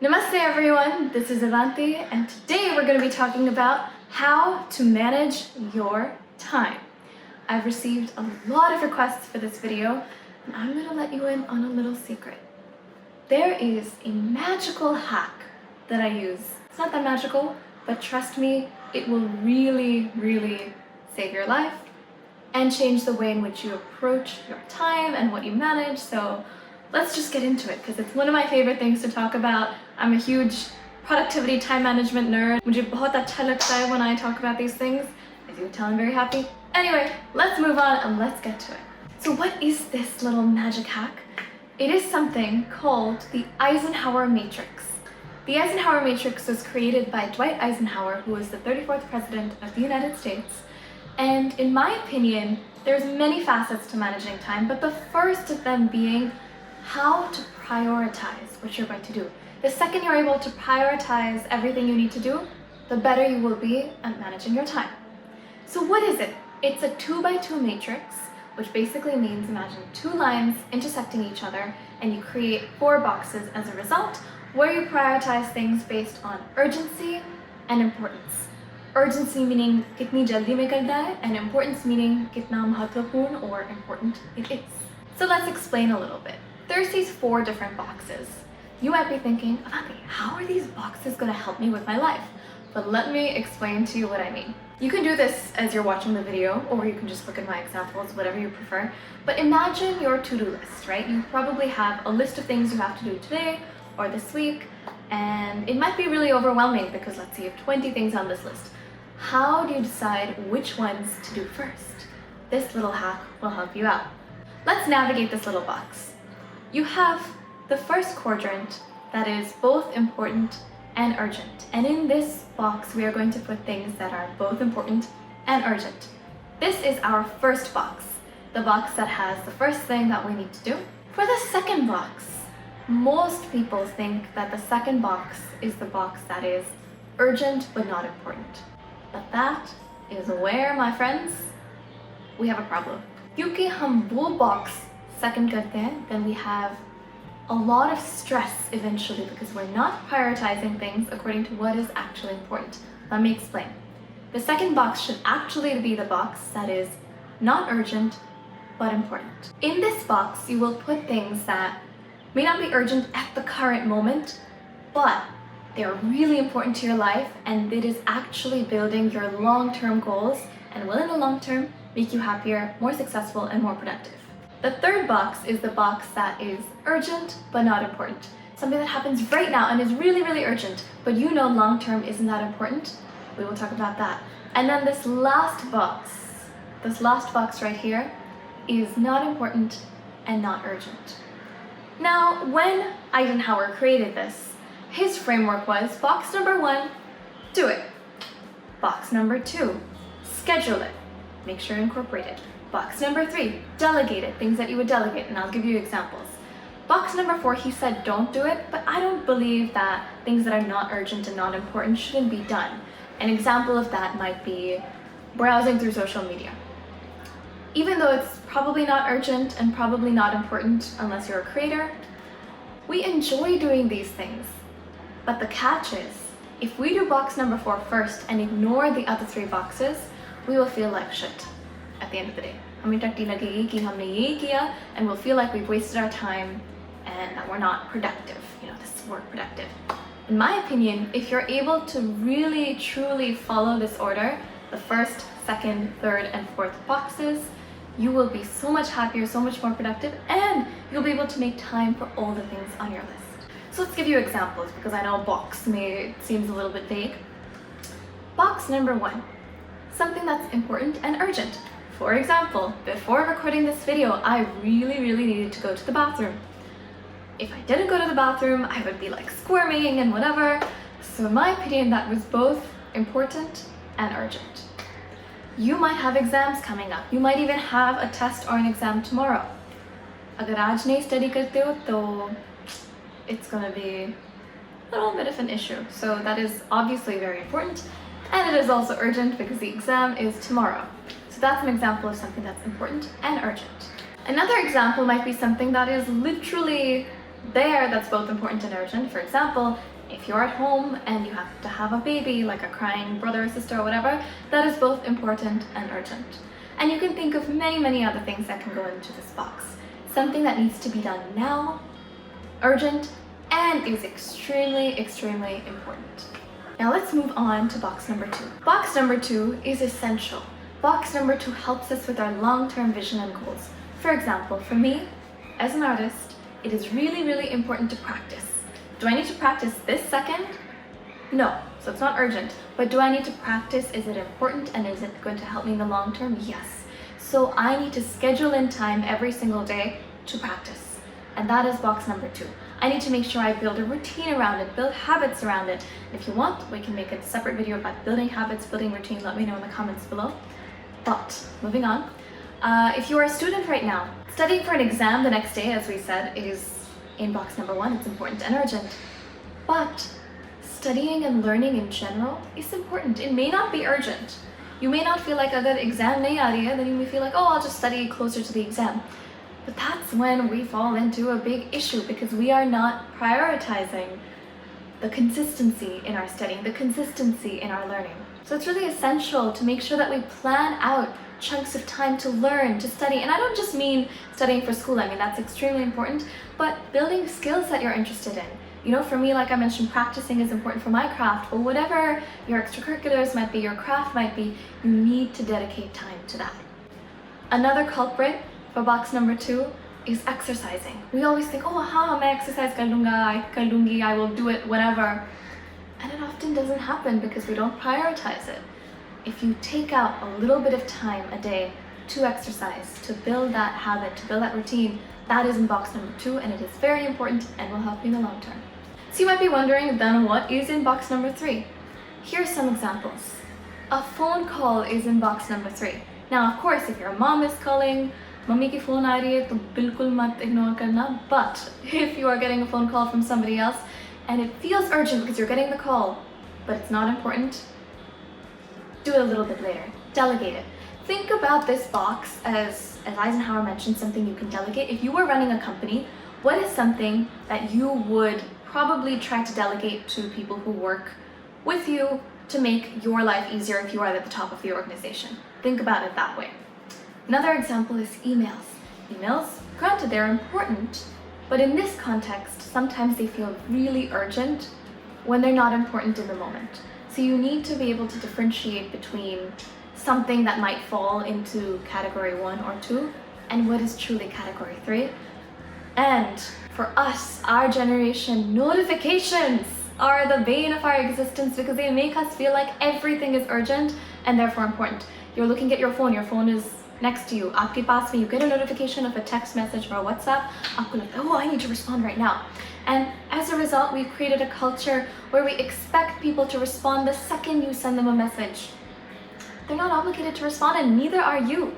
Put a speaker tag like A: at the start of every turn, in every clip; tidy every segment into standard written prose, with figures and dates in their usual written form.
A: Namaste everyone, this is Avanti, and today we're going to be talking about how to manage your time. I've received a lot of requests for this video, and I'm going to let you in on a little secret. There is a magical hack that I use. It's not that magical, but trust me, it will really save your life and change the way in which you approach your time and what you manage. So let's just get into it because it's one of my favorite things to talk about. I'm a huge productivity time management nerd. मुझे बहुत अच्छा लगता है when I talk about these things. As you can tell, I'm very happy. Anyway, let's move on and let's get to it. So what is this little magic hack? It is something called the Eisenhower Matrix. The Eisenhower Matrix was created by Dwight Eisenhower, who was the 34th president of the United States. And in my opinion, there's many facets to managing time, but the first of them being how to prioritize what you're going to do. The second you're able to prioritize everything you need to do, the better you will be at managing your time. So what is it? It's a 2x2 matrix, which basically means imagine two lines intersecting each other and you create 4 boxes as a result, where you prioritize things based on urgency and importance. Urgency meaning kitni jaldi mein karna hai, and importance meaning kitna mahatvapurn or important it is. So let's explain a little bit. There's these 4 different boxes. You might be thinking, Avanti, how are these boxes going to help me with my life? But let me explain to you what I mean. You can do this as you're watching the video, or you can just look at my examples, whatever you prefer. But imagine your to-do list, right? You probably have a list of things you have to do today or this week, and it might be really overwhelming because let's say you have 20 things on this list. How do you decide which ones to do first? This little hack will help you out. Let's navigate this little box. You have the first quadrant that is both important and urgent. And in this box, we are going to put things that are both important and urgent. This is our first box, the box that has the first thing that we need to do. For the second box, most people think that the second box is the box that is urgent but not important. But that is where, my friends, we have a problem. Kyunki hum wo box second karte hain, then we have a lot of stress eventually because we're not prioritizing things according to what is actually important. Let me explain. The second box should actually be the box that is not urgent but important. In this box, you will put things that may not be urgent at the current moment, but they're really important to your life and it is actually building your long-term goals and will in the long term make you happier, more successful, and more productive. The third box is the box that is urgent but not important. Something that happens right now and is really urgent, but you know long term isn't that important. We will talk about that. And then this last box right here is not important and not urgent. Now, when Eisenhower created this, his framework was box number 1, do it. Box number 2, schedule it. Make sure you incorporate it. Box number 3, delegate it, things that you would delegate, and I'll give you examples. Box number 4, he said don't do it, but I don't believe that things that are not urgent and not important shouldn't be done. An example of that might be browsing through social media. Even though it's probably not urgent and probably not important unless you're a creator, we enjoy doing these things. But the catch is, if we do box number 4 first and ignore the other 3 boxes, we will feel like shit at the end of the day. हमें टट्टी लगेगी कि हमने ये किया, and we'll feel like we've wasted our time and that we're not productive. You know, this word productive. In my opinion, if you're able to really truly follow this order, the first, second, third, and fourth boxes, you will be so much happier, so much more productive, and you'll be able to make time for all the things on your list. So let's give you examples because I know box seems a little bit vague. Box number 1, something that's important and urgent. For example, before recording this video, I really needed to go to the bathroom. If I didn't go to the bathroom, I would be like squirming and whatever. So in my opinion, that was both important and urgent. You might have exams coming up. You might even have a test or an exam tomorrow. अगर आज नहीं study करते हो, तो it's gonna be a little bit of an issue. So that is obviously very important, and it is also urgent because the exam is tomorrow. So that's an example of something that's important and urgent. Another example might be something that is literally There, that's both important and urgent. For example, if you're at home and you have to have a baby, like a crying brother or sister or whatever, that is both important and urgent. And you can think of many, many other things that can go into this box. Something that needs to be done now, urgent, and is extremely, extremely important. Now let's move on to box number 2. Box number 2 is essential. Box number 2 helps us with our long-term vision and goals. For example, for me, as an artist, it is really, really important to practice. Do I need to practice this second? No, so it's not urgent. But do I need to practice? Is it important and is it going to help me in the long term? Yes. So I need to schedule in time every single day to practice. And that is box number 2. I need to make sure I build a routine around it, build habits around it. If you want, we can make a separate video about building habits, building routine. Let me know in the comments below. But moving on, if you are a student right now, studying for an exam the next day, as we said, is in box number 1. It's important and urgent. But studying and learning in general is important. It may not be urgent. You may not feel like agar exam nahi aa rahi hai, then you may feel like, oh, I'll just study closer to the exam. But that's when we fall into a big issue because we are not prioritizing the consistency in our studying, the consistency in our learning. So it's really essential to make sure that we plan out chunks of time to learn, to study. And I don't just mean studying for school, I mean that's extremely important, but building skills that you're interested in. You know, for me, like I mentioned, practicing is important for my craft, but whatever your extracurriculars might be, your craft might be, you need to dedicate time to that. Another culprit for box number 2 is exercising. We always think, oh, main exercise kar lungi, I will do it whenever. And it often doesn't happen because we don't prioritize it. If you take out a little bit of time a day to exercise, to build that habit, to build that routine, that is in box number 2, and it is very important and will help you in the long term. So you might be wondering, then what is in box number 3? Here's some examples. A phone call is in box number 3. Now, of course, if your mom is calling, mummy ki phone aa rahi hai, to bilkul mat ignore karna. But if you are getting a phone call from somebody else and it feels urgent because you're getting the call, but it's not important, do it a little bit later. Delegate it. Think about this box as Eisenhower mentioned, something you can delegate. If you were running a company, what is something that you would probably try to delegate to people who work with you to make your life easier if you are at the top of the organization? Think about it that way. Another example is emails. Emails, granted, they're important, but in this context, sometimes they feel really urgent when they're not important in the moment. So you need to be able to differentiate between something that might fall into category 1 or 2 and what is truly category 3. And for us, our generation, notifications are the bane of our existence because they make us feel like everything is urgent and therefore important. You're looking at your phone is next to you, aapke paas mein, you get a notification of a text message or a WhatsApp, aapko lagta hai, oh, I need to respond right now. And as a result, we've created a culture where we expect people to respond the second you send them a message. They're not obligated to respond and neither are you.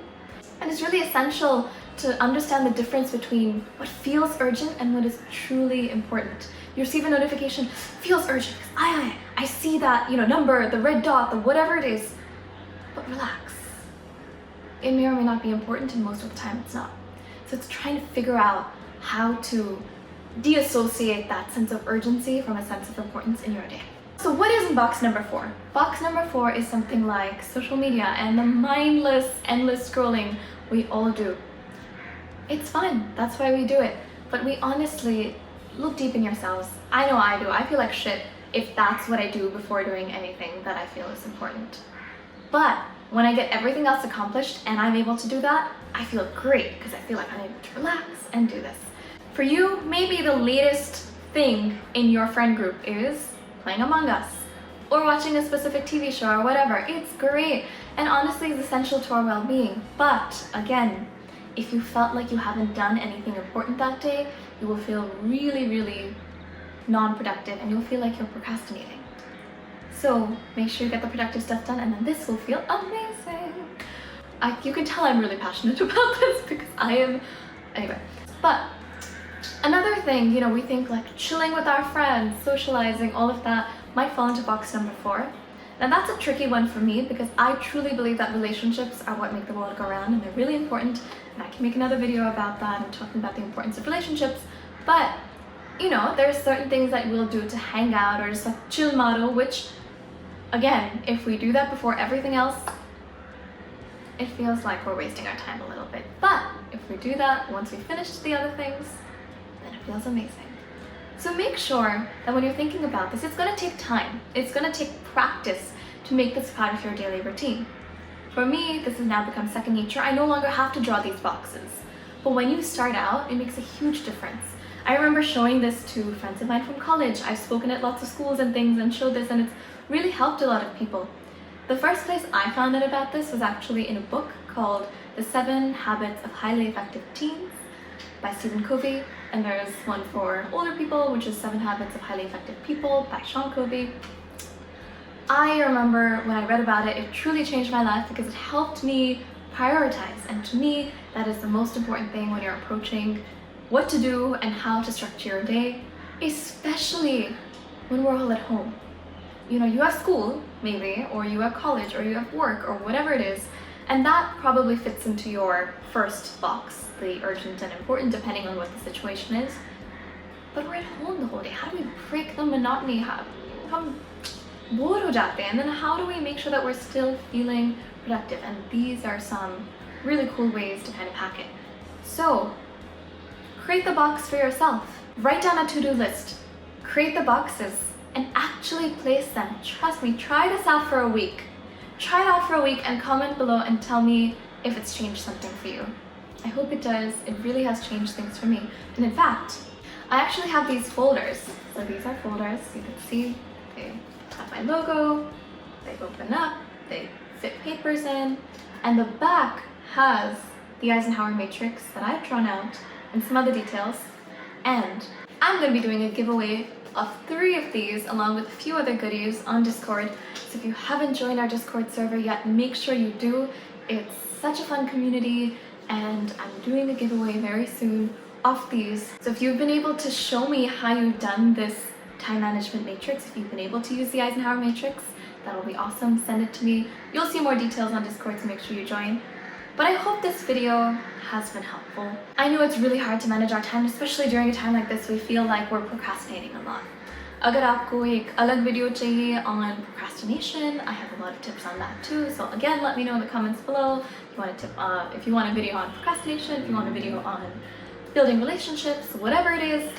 A: And it's really essential to understand the difference between what feels urgent and what is truly important. You receive a notification, feels urgent, I see that, number, the red dot, the whatever it is, but relax. It may or may not be important and most of the time it's not. So it's trying to figure out how to deassociate that sense of urgency from a sense of importance in your day. So what is in box number 4? Box number 4 is something like social media and the mindless, endless scrolling we all do. It's fun, that's why we do it. But we honestly, look deep in yourselves. I know I do, I feel like shit if that's what I do before doing anything that I feel is important. But when I get everything else accomplished and I'm able to do that, I feel great because I feel like I'm able to relax and do this. For you, maybe the latest thing in your friend group is playing Among Us or watching a specific TV show or whatever. It's great and honestly is essential to our well-being. But again, if you felt like you haven't done anything important that day, you will feel really, really non-productive and you'll feel like you're procrastinating. So make sure you get the productive stuff done and then this will feel amazing. You can tell I'm really passionate about this because I am, anyway. But another thing, we think like chilling with our friends, socializing, all of that might fall into box number 4. Now that's a tricky one for me because I truly believe that relationships are what make the world go round and they're really important. And I can make another video about that and talking about the importance of relationships. But you know, there's certain things that we'll do to hang out or just like chill maro, which again, if we do that before everything else, it feels like we're wasting our time a little bit. But if we do that once we finish the other things, then it feels amazing. So make sure that when you're thinking about this, it's gonna take time. It's gonna take practice to make this part of your daily routine. For me, this has now become second nature. I no longer have to draw these boxes. But when you start out, it makes a huge difference. I remember showing this to friends of mine from college. I've spoken at lots of schools and things and showed this, and it's really helped a lot of people. The first place I found out about this was actually in a book called The 7 Habits of Highly Effective Teens by Stephen Covey, and there's one for older people, which is 7 Habits of Highly Effective People by Sean Covey. I remember when I read about it, it truly changed my life because it helped me prioritize, and to me, that is the most important thing when you're approaching what to do and how to structure your day, especially when we're all at home. You know, you have school, maybe, or you have college, or you have work, or whatever it is, and that probably fits into your first box, the urgent and important, depending on what the situation is. But we're at home the whole day. How do we break the monotony? Hum bored ho jate hain, and then how do we make sure that we're still feeling productive? And these are some really cool ways to kind of hack it. So, create the box for yourself. Write down a to-do list. Create the boxes and actually place them. Trust me, try this out for a week. Try it out for a week and comment below and tell me if it's changed something for you. I hope it does. It really has changed things for me. And in fact, I actually have these folders. So these are folders, you can see they have my logo, they open up, they fit papers in, and the back has the Eisenhower matrix that I've drawn out and some other details. And I'm going to be doing a giveaway of 3 of these along with a few other goodies on Discord. So if you haven't joined our Discord server yet, make sure you do. It's such a fun community, and I'm doing a giveaway very soon of these. So if you've been able to show me how you've done this time management matrix, if you've been able to use the Eisenhower matrix, that'll be awesome. Send it to me. You'll see more details on Discord, so make sure you join. But I hope this video has been helpful. I know it's really hard to manage our time, especially during a time like this. We feel like we're procrastinating a lot. अगर आपको एक अलग video चाहिए on procrastination, I have a lot of tips on that too. So again, let me know in the comments below if you want a tip, if you want a video on procrastination, if you want a video on building relationships, whatever it is,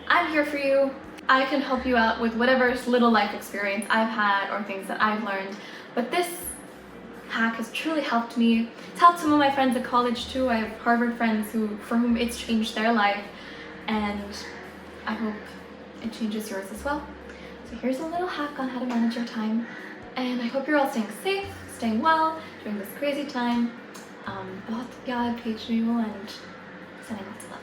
A: I'm here for you. I can help you out with whatever little life experience I've had or things that I've learned. But this hack has truly helped me. It's helped some of my friends at college too. I have Harvard friends for whom it's changed their life, and I hope it changes yours as well. So here's a little hack on how to manage your time, and I hope you're all staying safe, staying well during this crazy time. बहुत प्यार भेज रही हूँ and sending lots of love.